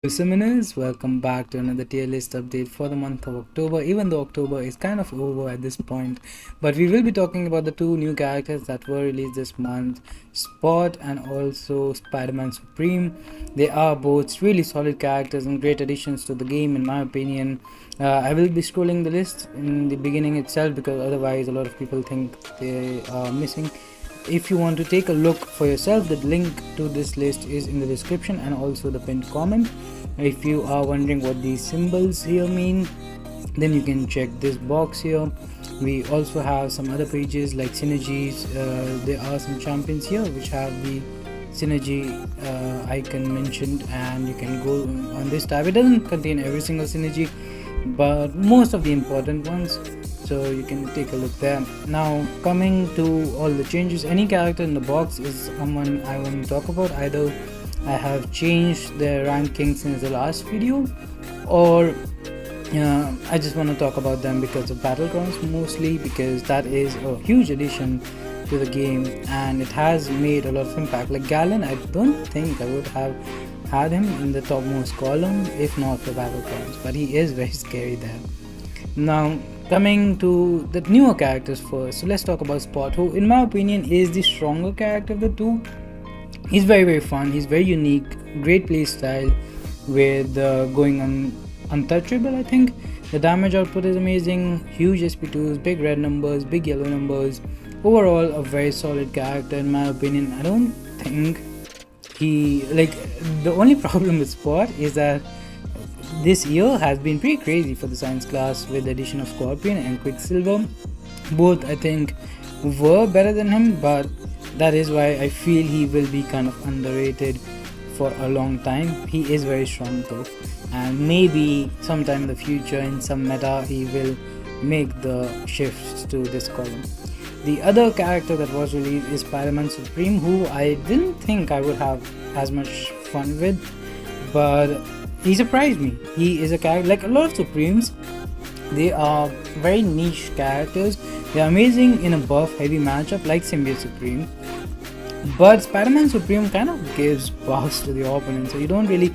Listeners, welcome back to another tier list update for the month of October. Even though October is kind of over at this point, but we will be talking about the two new characters that were released this month, Spot and also Spider-Man Supreme. They are both really solid characters and great additions to the game, in my opinion. I will be scrolling the list in the beginning itself because otherwise, a lot of people think they are missing. If you want to take a look for yourself, the link to this list is in the description and also the pinned comment. If you are wondering what these symbols here mean, then you can check this box here. We also have some other pages like synergies. There are some champions here which have the synergy icon mentioned, and you can go on this tab. It doesn't contain every single synergy, but most of the important ones, so you can take a look there. Now, coming to all the changes, any character in the box is someone I want to talk about. Either I have changed their ranking since the last video, or I just want to talk about them because of Battlegrounds, mostly because that is a huge addition to the game and it has made a lot of impact. Like Galen, I don't think I would have had him in the topmost column if not for Battlegrounds, but he is very scary there. Now, coming to the newer characters first, so let's talk about Spot, who in my opinion is the stronger character of the two. He's very fun, he's very unique, great play style with going on untouchable. I think the damage output is amazing, huge SP2s, big red numbers, big yellow numbers. Overall a very solid character in my opinion. I don't think he, like, the only problem with Spot is that this year has been pretty crazy for the science class with the addition of Scorpion and Quicksilver. Both I think were better than him, but that is why I feel he will be kind of underrated for a long time. He is very strong though, and maybe sometime in the future in some meta he will make the shifts to this column. The other character that was released is Spider-Man Supreme, who I didn't think I would have as much fun with, but he surprised me. He is a character, like a lot of Supremes, they are very niche characters. They are amazing in a buff heavy matchup like Symbiote Supreme, but Spider-Man Supreme kind of gives buffs to the opponent, so you don't really,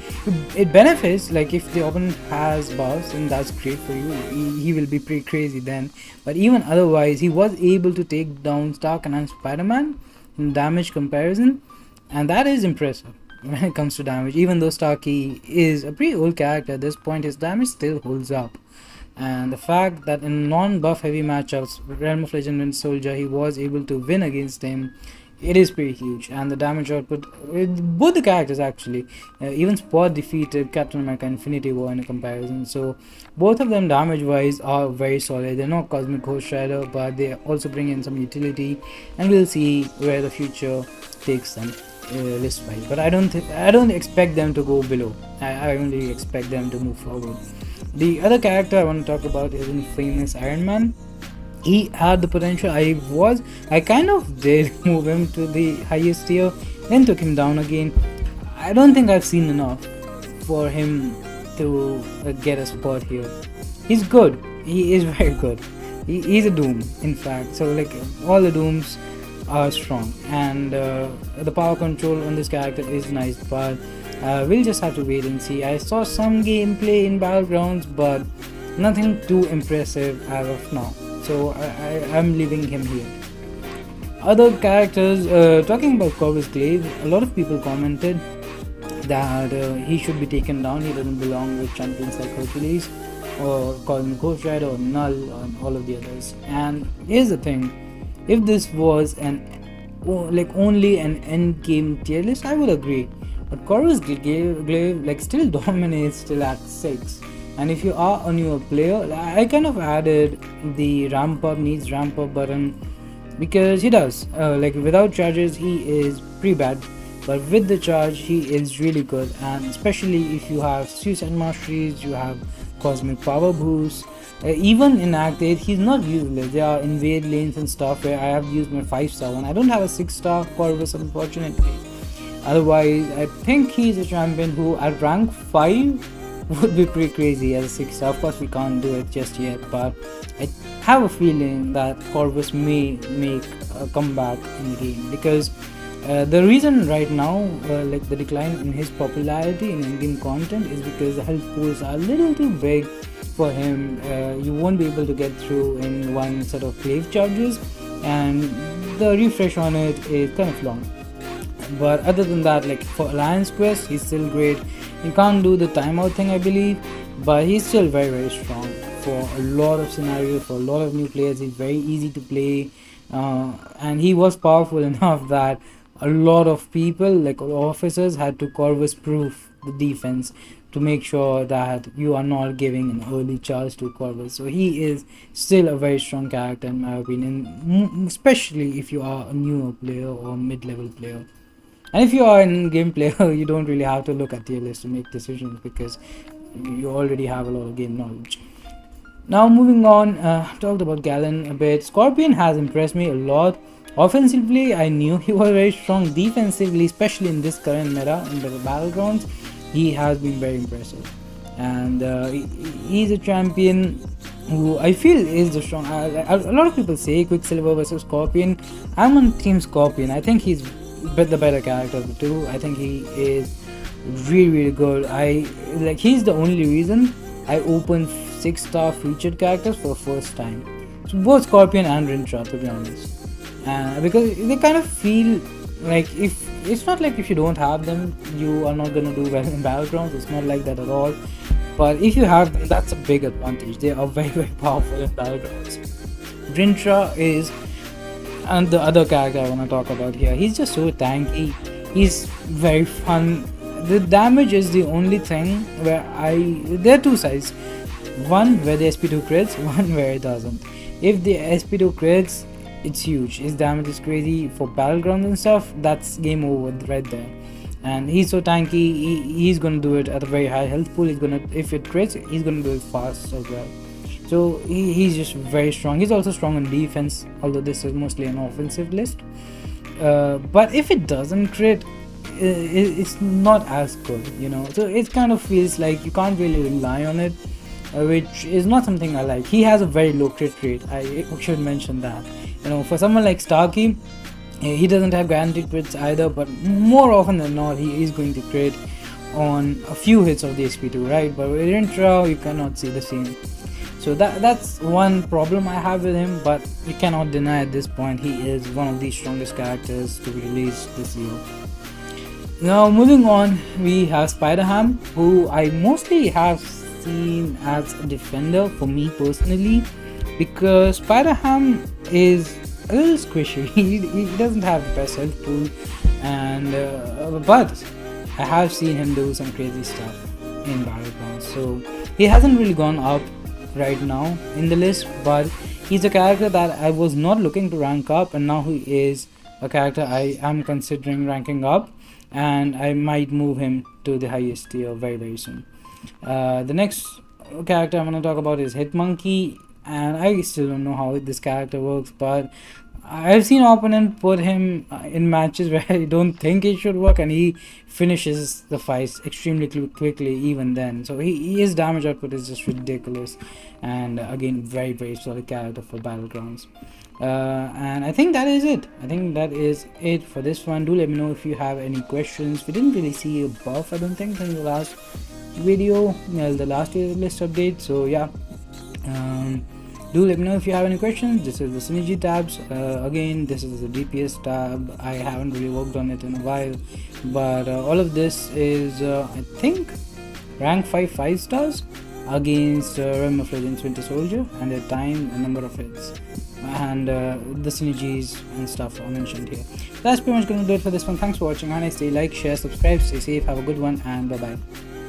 it benefits, like if the opponent has buffs and that's great for you, he will be pretty crazy then, but even otherwise he was able to take down Stark and Spider-Man in damage comparison, and that is impressive when it comes to damage. Even though Starky is a pretty old character at this point, his damage still holds up. And the fact that in non-buff heavy matchups, Realm of Legend and Soldier, he was able to win against him, it is pretty huge. And the damage output with both the characters actually, even Spot defeated Captain America Infinity War in a comparison, so both of them damage wise are very solid. They're not Cosmic Ghost Rider, but they also bring in some utility, and we'll see where the future takes them list wise. But I don't expect them to go below. I only expect them to move forward. The other character I want to talk about is Infamous Iron Man. He had the potential. I kind of did move him to the highest tier, then took him down again. I don't think I've seen enough for him to get a spot here. He's good. He is very good. He's a Doom, in fact. So like all the Dooms are strong, and the power control on this character is nice, but we'll just have to wait and see. I saw some gameplay in Battlegrounds, but nothing too impressive as of now, so I'm leaving him here. Other characters, talking about Corvus Glaive, a lot of people commented that he should be taken down. He doesn't belong with champions like Hercules or Cosmic Ghost Rider or Null and all of the others. And here's the thing, if this was only an end game tier list, I would agree, but Corvus Glaive like still dominates till Act 6. And if you are a newer player, I kind of added the needs ramp up button, because he does, like without charges he is pretty bad, but with the charge he is really good. And especially if you have Suicide Masteries, you have Cosmic Power Boost. Even in Act 8 he's not useless. There are invade lanes and stuff where I have used my 5-star one. I don't have a 6-star Corvus, unfortunately. Otherwise I think he's a champion who at rank 5 would be pretty crazy as a 6-star. Of course we can't do it just yet, but I have a feeling that Corvus may make a comeback in the game, because The reason right now, like the decline in his popularity in in-game content, is because the health pools are a little too big for him. You won't be able to get through in one set of glaive charges, and the refresh on it is kind of long. But other than that, like for Alliance Quest, he's still great. You can't do the timeout thing, I believe, but he's still very strong for a lot of scenarios, for a lot of new players. He's very easy to play, and he was powerful enough that a lot of people, like officers, had to Corvus proof the defense to make sure that you are not giving an early charge to Corvus. So he is still a very strong character in my opinion, especially if you are a newer player or mid-level player. And if you are an in-game player, you don't really have to look at tier lists to make decisions because you already have a lot of game knowledge. Now moving on, talked about Galen a bit. Scorpion has impressed me a lot. Offensively, I knew he was very strong. Defensively, especially in this current meta in the battlegrounds, he has been very impressive. And he's a champion who I feel is the strong. A lot of people say Quicksilver versus Scorpion. I'm on Team Scorpion. I think he's the better character of the two. I think he is really good. He's the only reason I opened 6-star featured characters for the first time. So both Scorpion and Rintra, to be honest. Because they kind of feel like, if it's not like if you don't have them you are not gonna do well in battlegrounds. It's not like that at all. But if you have them, that's a big advantage. They are very powerful in battlegrounds. Rintra is, and the other character I want to talk about here, he's just so tanky. He's very fun. The damage is the only thing where there are two sides. One where the SP2 crits, one where it doesn't. If the SP2 crits, it's huge. His damage is crazy. For battlegrounds and stuff, that's game over right there. And he's so tanky, he's gonna do it at a very high health pool. If it crits, he's gonna do it fast as well. So he's just very strong. He's also strong on defense, although this is mostly an offensive list. But if it doesn't crit, it's not as good, you know. So it kind of feels like you can't really rely on it, which is not something I like. He has a very low crit rate. I should mention that. You know, for someone like Starkey, he doesn't have guaranteed crits either, but more often than not, he is going to crit on a few hits of the SP2, right? But with Rintra, you cannot see the same. So that's one problem I have with him, but you cannot deny at this point he is one of the strongest characters to be released this year. Now moving on, we have Spider-Ham, who I mostly have seen as a defender for me personally, because Spider-Ham is a little squishy. He doesn't have the best health pool, and but I have seen him do some crazy stuff in Battlegrounds. So he hasn't really gone up right now in the list, but he's a character that I was not looking to rank up, and now he is a character I am considering ranking up, and I might move him to the highest tier very soon. The next character I'm going to talk about is Hitmonkey, and I still don't know how this character works, but I've seen opponent put him in matches where I don't think it should work, and he finishes the fights extremely quickly even then. So his damage output is just ridiculous, and again, very solid character for Battlegrounds. And I think that is it. I think that is it for this one. Do let me know if you have any questions. We didn't really see a buff, I don't think, in the last video, the last year's list update. So yeah, do let me know if you have any questions. This is the synergy tabs. Again, this is the DPS tab. I haven't really worked on it in a while, but all of this is I think rank 5 stars against Realm of Legends Winter Soldier, and their time and number of hits, and the synergies and stuff are mentioned here. That's pretty much gonna do it for this one. Thanks for watching. Have a nice day. Like, share, subscribe, stay safe, have a good one, and bye bye.